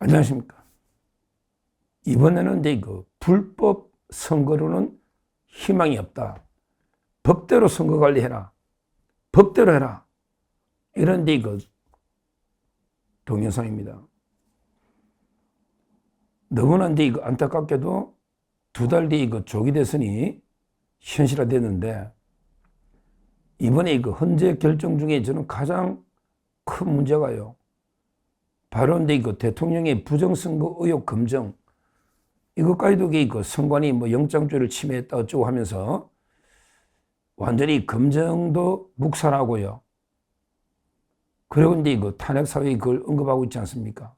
안녕하십니까. 이번에는 그 불법 선거로는 희망이 없다. 법대로 선거 관리해라. 법대로 해라. 이런 그 동영상입니다. 너무나 그 안타깝게도 2달 뒤 그 조기 대선이 현실화됐는데 이번에 그 헌재 결정 중에 저는 가장 큰 문제가요. 바로 그 대통령의 부정선거 의혹 검증, 이것까지도 그 선관위 영장죄를 침해했다 어쩌고 하면서 완전히 검증도 묵살하고요. 그리고 그 탄핵사회에 그걸 언급하고 있지 않습니까?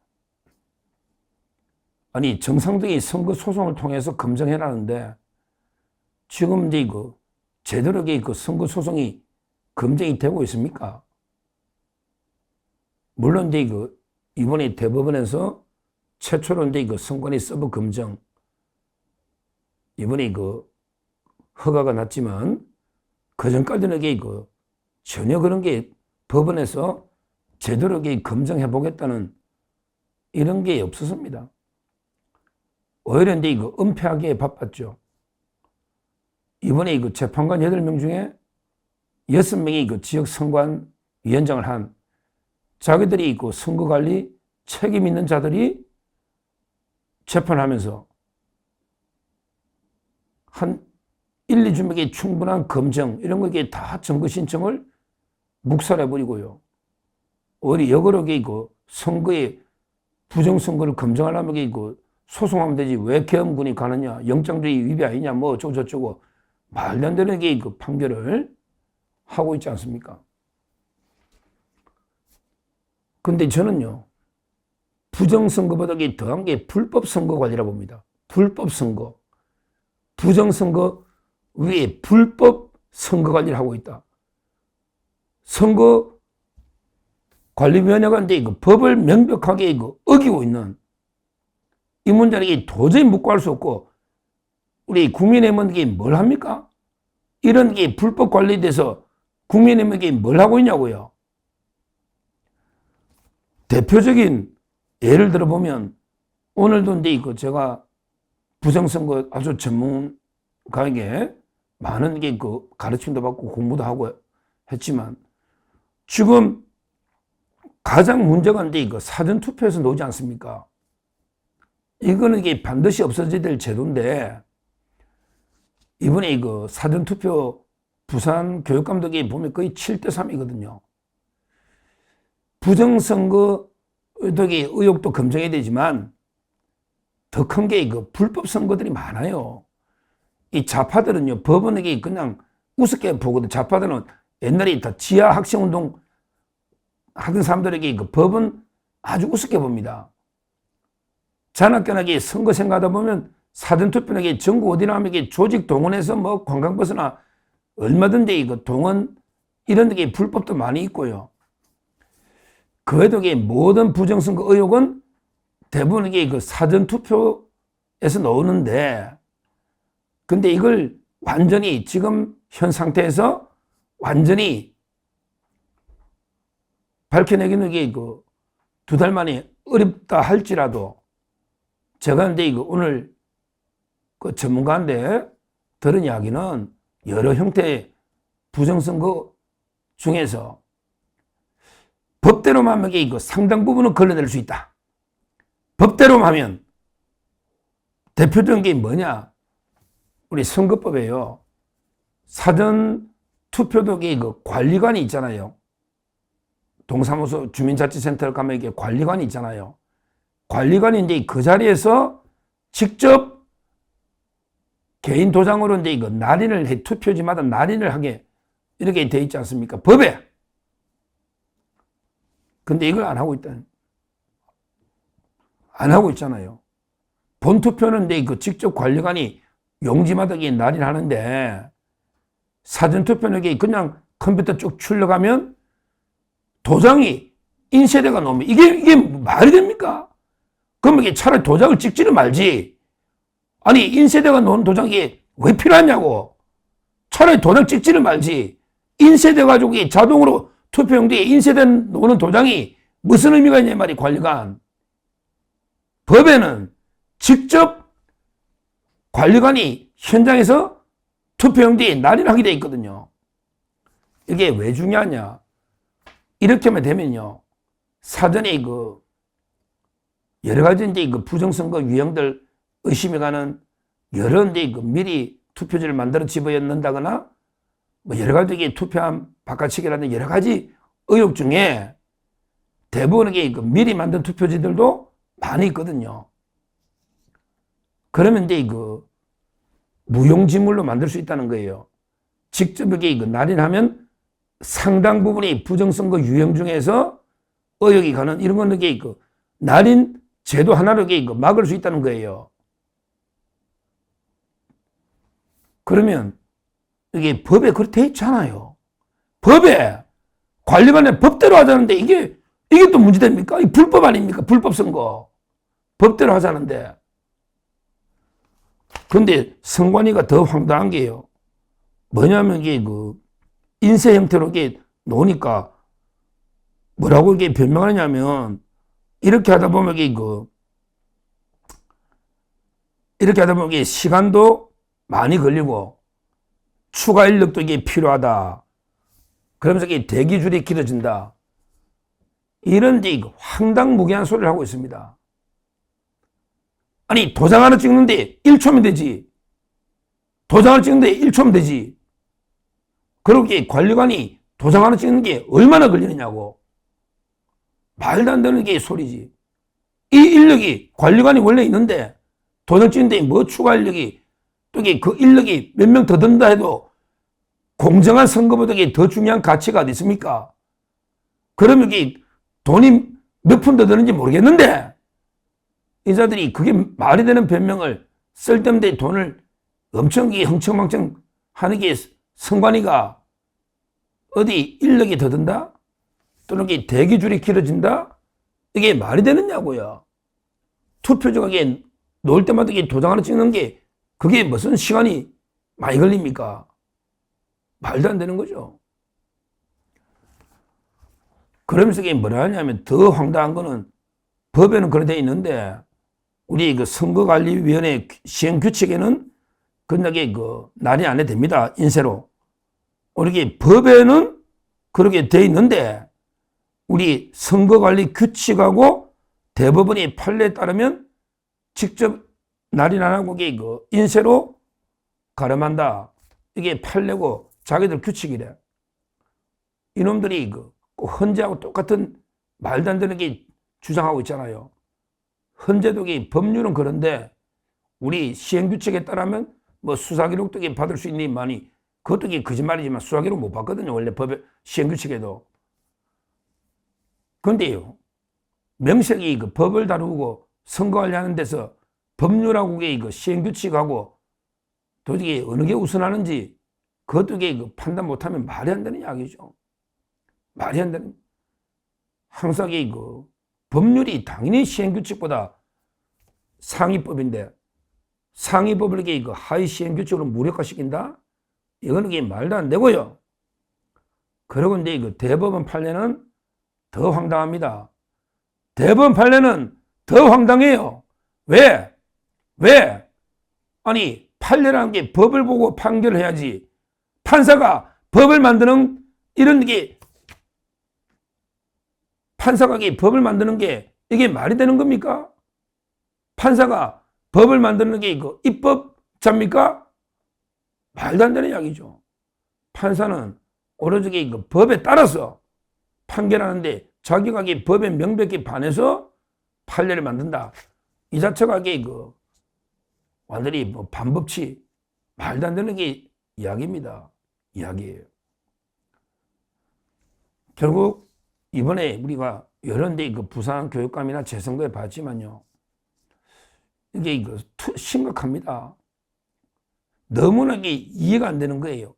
아니, 정상적인 선거 소송을 통해서 검증해라는데 지금 그 제대로 그 선거 소송이 검증이 되고 있습니까? 물론 그 이번에 대법원에서 최초로 그 선관위 서버 검증, 이번에 그 허가가 났지만 그전까지는 그 전혀 그런 게 법원에서 제대로 검증해 보겠다는 이런 게 없었습니다. 오히려 그 은폐하기에 바빴죠. 이번에 그 재판관 8명 중에 6명이 그 지역 선관 위원장을 한 자기들이 그 선거관리 책임 있는 자들이 재판하면서 한 1, 2주먹에 충분한 검증 이런 거에 다 증거 신청을 묵살해버리고요. 오히려 역으로 그 선거에 부정선거를 검증하려면 그 소송하면 되지 왜 계엄군이 가느냐, 영장주의 위배 아니냐, 뭐 어쩌고저쩌고 말도 안 되는 그 판결을 하고 있지 않습니까? 근데 저는요, 부정선거보다 더한 게 불법선거 관리라고 봅니다. 불법선거. 부정선거 위에 불법 선거 관리를 하고 있다. 선거관리위원회가 그 법을 명백하게 어기고 있는 이 문제는 도저히 묵고할 수 없고 우리 국민의힘은 뭘 합니까? 이런 게 불법 관리에 대해서 국민의힘에게 뭘 하고 있냐고요. 대표적인 예를 들어보면 오늘도 제가 부정선거 아주 전문가에게 많은 그 가르침도 받고 공부도 하고 했지만 지금 가장 문제가 그 사전투표에서 나오지 않습니까? 이거는 반드시 없어져야 될 제도인데 이번에 그 사전투표 부산 교육감독이 보면 거의 7대3이거든요. 부정선거 의혹도 검증해야 되지만 더 큰 게 그 불법 선거들이 많아요. 이 좌파들은요, 법원에게 그냥 우습게 보거든. 좌파들은 옛날에 다 지하 학생운동 하던 사람들에게 그 법은 아주 우습게 봅니다. 잔악견하게 선거 생각하다 보면 사전투표는 전국 어디나 하면 조직 동원해서 뭐 관광버스나 얼마든지 그 동원 이런 데 불법도 많이 있고요. 그 외에도 모든 부정선거 의혹은 대부분 그 사전투표에서 나오는데 근데 이걸 완전히 지금 현 상태에서 완전히 밝혀내기는 그 2달 만에 어렵다 할지라도 제가 오늘 그 전문가인데 들은 이야기는 여러 형태의 부정선거 중에서 법대로만 하면 그 상당 부분은 걸러낼 수 있다. 법대로만 하면 대표적인 게 뭐냐? 우리 선거법에요. 사전 투표도 그 관리관이 있잖아요. 동사무소 주민자치센터 가면 이게 관리관이 있잖아요. 관리관이 그 자리에서 직접 개인 도장으로 그 날인을 해, 투표지마다 날인을 하게 이렇게 돼 있지 않습니까? 법에. 근데 이걸 안 하고 있다. 안 하고 있잖아요. 본투표는 그 직접 관리관이 용지마다 날인하는데 사전투표는 그냥 컴퓨터 쭉 출력하면 도장이 인쇄대가 나오면 이게 말이 됩니까? 그럼 이게 차라리 도장을 찍지는 말지. 아니, 인쇄대가 놓은 도장이 왜 필요하냐고. 차라리 도장 찍지는 말지. 인쇄돼가지고 자동으로 투표용지에 인쇄된 놓는 도장이 무슨 의미가 있냐 말이 관리관. 법에는 직접 관리관이 현장에서 투표용지에 날인하게 돼 있거든요. 이게 왜 중요하냐? 이렇게만 되면요, 사전에 여러 가지 이제 부정선거 유형들 의심이 가는 여러 이제 미리 투표지를 만들어 집어넣는다거나 뭐 여러 가지 투표함 바꿔치기라는 여러 가지 의혹 중에 대부분의 미리 만든 투표지들도 많이 있거든요. 그러면 이제 무용지물로 만들 수 있다는 거예요. 직접 이게 날인하면 상당 부분이 부정선거 유형 중에서 의혹이 가는 이런 거는 이게 날인 제도 하나로 이게 막을 수 있다는 거예요. 그러면 이게 법에 그렇게 돼 있잖아요. 법에 관리관의 법대로 하자는데 이게 또 문제됩니까? 이 불법 아닙니까? 불법 선거. 법대로 하자는데. 그런데 선관위가 더 황당한 게요. 뭐냐면 이게 인쇄 형태로 이게 놓으니까 뭐라고 이게 변명하냐면 이렇게 하다 보면 이게 시간도 많이 걸리고 추가 인력도 이게 필요하다. 그러면서 이게 대기줄이 길어진다. 이런 데 황당무계한 소리를 하고 있습니다. 아니, 도장 하나 찍는데 1초면 되지. 도장 하나 찍는데 1초면 되지. 그렇게 관리관이 도장 하나 찍는 게 얼마나 걸리느냐고. 말도 안 되는 게 소리지. 이 인력이 관리관이 원래 있는데 도장 찍는데 뭐 추가 인력이 또 이게 그 인력이 몇 명 더 든다 해도 공정한 선거보다 더 중요한 가치가 어디 있습니까? 그러면 이게 돈이 몇 푼 더 드는지 모르겠는데 인사들이 그게 말이 되는 변명을 쓸데없는 돈을 엄청 흥청망청 하는 게 선관위가 어디 인력이 더 든다? 또는 이게 대기줄이 길어진다? 이게 말이 되느냐고요. 투표지가 놓을 때마다 도장 하나 찍는 게 그게 무슨 시간이 많이 걸립니까? 말도 안 되는 거죠. 그러면서 이게 뭐라 하냐면 더 황당한 거는 법에는 그렇게 돼 있는데 우리 선거관리위원회 시행규칙에는 건너게 날이 안 해도 됩니다. 인쇄로. 우리 법에는 그렇게 돼 있는데 우리 선거관리 규칙하고 대법원의 판례에 따르면 직접 날인 안 하고 인쇄로 가름한다. 이게 판례고 자기들 규칙이래. 이놈들이 헌재하고 똑같은 말도 안 되는 게 주장하고 있잖아요. 헌재도 법률은 그런데 우리 시행규칙에 따르면 뭐 수사기록도 받을 수 있는 많이 그것도 거짓말이지만 수사기록 못 받거든요. 원래 법에 시행규칙에도. 그런데요, 명색이 법을 다루고 선거관리하는 데서 법률하고 시행규칙하고 도저히 어느 게 우선하는지 그것도 판단 못하면 말이 안 되는 이야기죠. 말이 안 되는. 항상 법률이 당연히 시행규칙보다 상위법인데 상위법을 하위 시행규칙으로 무력화시킨다? 이거는 말도 안 되고요. 그리고 이제 대법원 판례는 더 황당합니다. 대법원 판례는 더 황당해요. 왜? 아니, 판례라는 게 법을 보고 판결을 해야지. 판사가 법을 만드는 이런 게 판사가 법을 만드는 게 이게 말이 되는 겁니까? 판사가 법을 만드는 게 입법자입니까? 말도 안 되는 이야기죠. 판사는 오로지 법에 따라서 판결하는데 자기가 법에 명백히 반해서 판례를 만든다. 이 자체가 완전히 반법치 말도 안 되는 게 이야기입니다. 이야기예요. 결국 이번에 우리가 여러 데 부산 교육감이나 재선거에 봤지만요. 이게 심각합니다. 너무나 이해가 안 되는 거예요.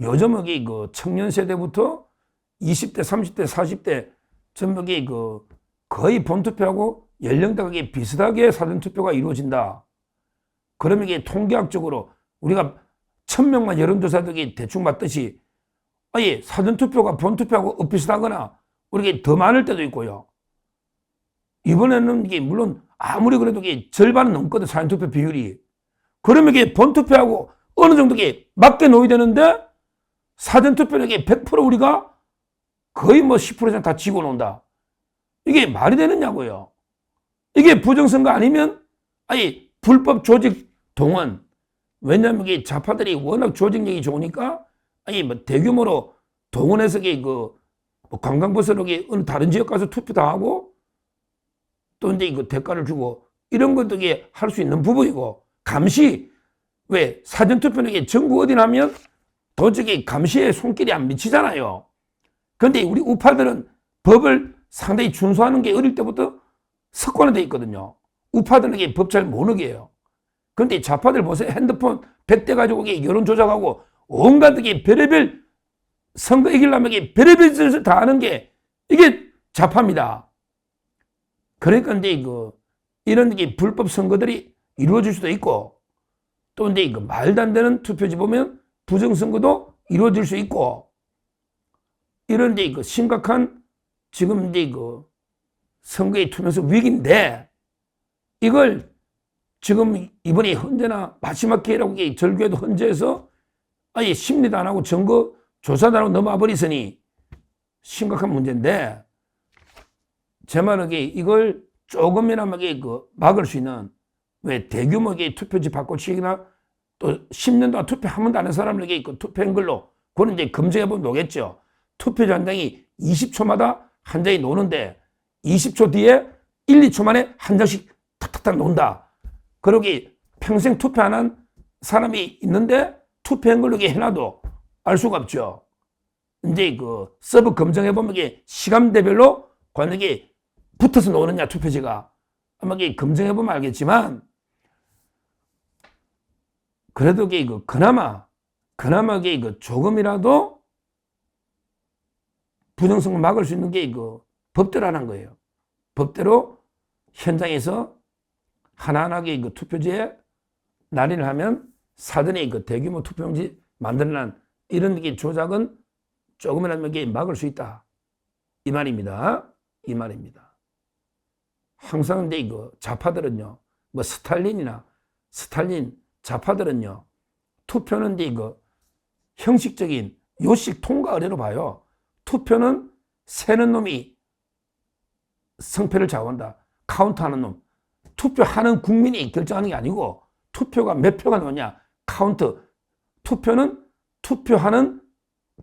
요즘은 청년 세대부터 20대, 30대, 40대 전부 거의 본투표하고 연령대가 비슷하게 사전투표가 이루어진다. 그러면 이게 통계학적으로 우리가 1000명만 여론조사도 대충 맞듯이 아예 사전투표가 본투표하고 엇비슷하거나 우리가 더 많을 때도 있고요. 이번에는 이게 물론 아무리 그래도 이게 절반은 넘거든, 사전투표 비율이. 그러면 이게 본투표하고 어느 정도 이게 맞게 놓여야 되는데 사전투표는 이게 100% 우리가 거의 뭐 10% 이상 다 지고 논다. 이게 말이 되느냐고요. 이게 부정선거 아니면 아니 불법 조직 동원. 왜냐하면 이게 좌파들이 워낙 조직력이 좋으니까 아니 뭐 대규모로 동원해서 이게 그 관광버스로 어느 다른 지역 가서 투표도 하고 또 이제 이거 대가를 주고 이런 것도 이게 할 수 있는 부분이고 감시 왜 사전투표는 이게 전국 어디나 하면 도저히 감시에 손길이 안 미치잖아요. 그런데 우리 우파들은 법을 상당히 준수하는 게 어릴 때부터 습관화되어 있거든요. 우파들은 이게 법 잘 못 어겨요. 그런데 좌파들 보세요. 핸드폰 100대 가지고 여론 조작하고 온갖 게 별의별 선거 이기려면 이게 별의별 짓을 다 하는 게 이게 좌파입니다. 그러니까 이제 이런 게 불법 선거들이 이루어질 수도 있고 또 이제 말도 안 되는 투표지 보면 부정선거도 이루어질 수 있고 이런 이제 심각한 지금 이제 선거의 투명성 위기인데 이걸 지금 이번에 헌재나 마지막 기회라고 절교에도 헌재에서 아예 심리도 안 하고 증거 조사도 안 하고 넘어와 버리으니 심각한 문제인데 제 말은 이걸 조금이나마 막을 수 있는 왜 대규모 투표지 바꿔치기나 또 10년 동안 투표 한 번도 안 한 사람에게 투표한 걸로 그건 이제 검증해보면 오겠죠. 투표지 한 장이 20초마다 한 장이 노는데 20초 뒤에 1, 2초 만에 한 장씩 탁탁탁 논다. 그러기 평생 투표 안 한 사람이 있는데 투표한 걸로 해놔도 알 수가 없죠. 이제 서버 검증해보면 이게 시간대별로 과연 이게 붙어서 노느냐 투표지가 아마 이게 검증해보면 알겠지만 그래도 이게 그나마 이게 조금이라도 부정선거 막을 수 있는 게 법대로 하는 거예요. 법대로 현장에서 하나하나게 투표지에 날인을 하면 사전에 대규모 투표용지 만들어낸 이런 게 조작은 조금이라도 막을 수 있다. 이 말입니다. 이 말입니다. 항상 이제 좌파들은요, 뭐 스탈린 좌파들은요, 투표는 이제 형식적인 요식 통과 의례로 봐요. 투표는 세는 놈이 성패를 좌우한다. 카운트하는 놈. 투표하는 국민이 결정하는 게 아니고 투표가 몇 표가 나오냐. 카운트. 투표는 투표하는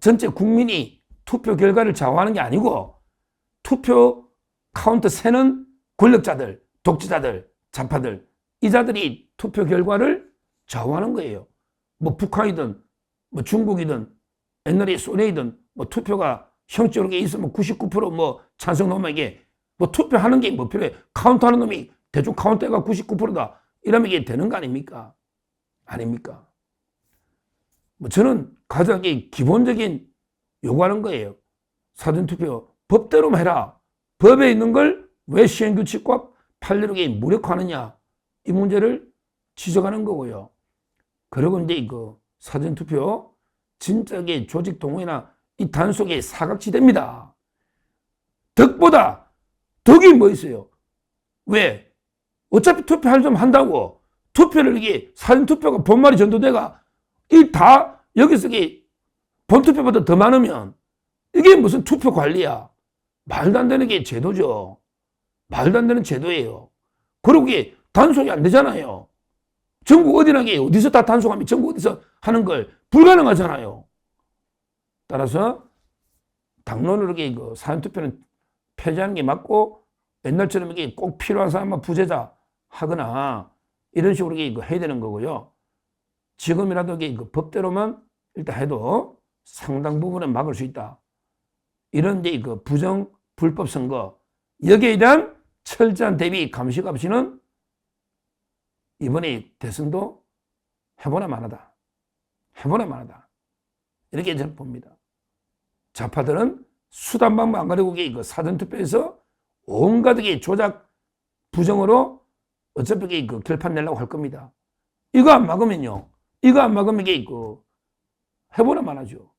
전체 국민이 투표 결과를 좌우하는 게 아니고 투표 카운트 세는 권력자들, 독재자들, 좌파들 이 자들이 투표 결과를 좌우하는 거예요. 뭐 북한이든 뭐 중국이든 옛날에 소련이든 뭐 투표가 형적으로 있으면 99% 찬성 놈에게 투표하는 게 필요해. 카운트하는 놈이 대충 카운트가 99%다. 이러면 이게 되는 거 아닙니까? 아닙니까? 저는 가장 기본적인 요구하는 거예요. 사전투표 법대로만 해라. 법에 있는 걸 왜 시행규칙과 판례로 무력화하느냐. 이 문제를 지적하는 거고요. 그리고 이제 사전투표 진짜 조직 동원이나 이 단속의 사각지대입니다. 덕보다 덕이 뭐 있어요? 왜? 어차피 투표할 좀 한다고 투표를 사전투표가 본말이 전도돼가 다 여기서 본투표보다 더 많으면 이게 무슨 투표 관리야? 말도 안 되는 게 제도죠. 말도 안 되는 제도예요. 그리고 이게 단속이 안 되잖아요. 전국 어디나 어디서 다 단속하면 전국 어디서 하는 걸 불가능하잖아요. 따라서 당론으로 사전투표는 폐지하는 게 맞고 옛날처럼 꼭 필요한 사람만 부재자 하거나 이런 식으로 해야 되는 거고요. 지금이라도 법대로만 일단 해도 상당 부분은 막을 수 있다. 이런 부정 불법 선거 여기에 대한 철저한 대비 감시가 없이는 이번에 대선도 해보나 마나다. 해보나 마나다. 이렇게 저는 봅니다. 좌파들은 수단 방법 안 가리고 사전투표에서 온갖 조작 부정으로 어차피 결판 내려고 할 겁니다. 이거 안 막으면요. 이거 안 막으면 해보나 마나죠.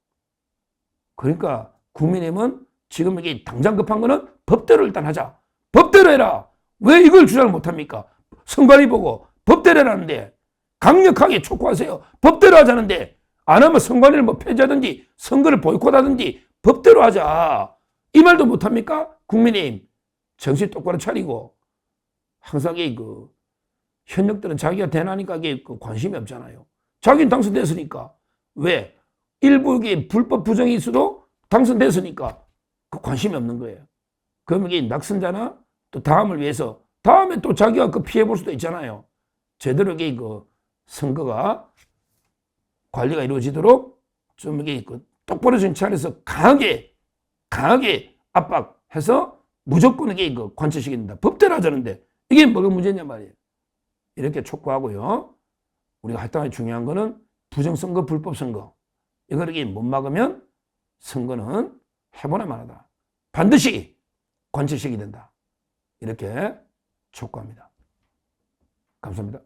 그러니까 국민의힘은 지금 당장 급한 거는 법대로 일단 하자. 법대로 해라. 왜 이걸 주장을 못합니까? 선관위 보고 법대로라는데 강력하게 촉구하세요. 법대로 하자는데 안 하면 선관위를 뭐 폐지하든지 선거를 보이콧하든지 법대로 하자. 이 말도 못합니까? 국민의힘 정신 똑바로 차리고 항상 현역들은 자기가 대나니까 관심이 없잖아요. 자기는 당선됐으니까. 왜? 일부 불법 부정이 있어도 당선됐으니까 관심이 없는 거예요. 그러면 낙선자나 또 다음을 위해서 다음에 또 자기가 피해볼 수도 있잖아요. 제대로 선거가 관리가 이루어지도록 좀 똑바로 정치안에서 강하게 압박해서 무조건 관철시킨다. 법대로 하자는데 이게 뭐가 문제냐 말이에요. 이렇게 촉구하고요. 우리가 할당하기 중요한 거는 부정선거, 불법선거. 이걸 못 막으면 선거는 해보나 마나다. 반드시 관철시켜야 된다. 이렇게 촉구합니다. 감사합니다.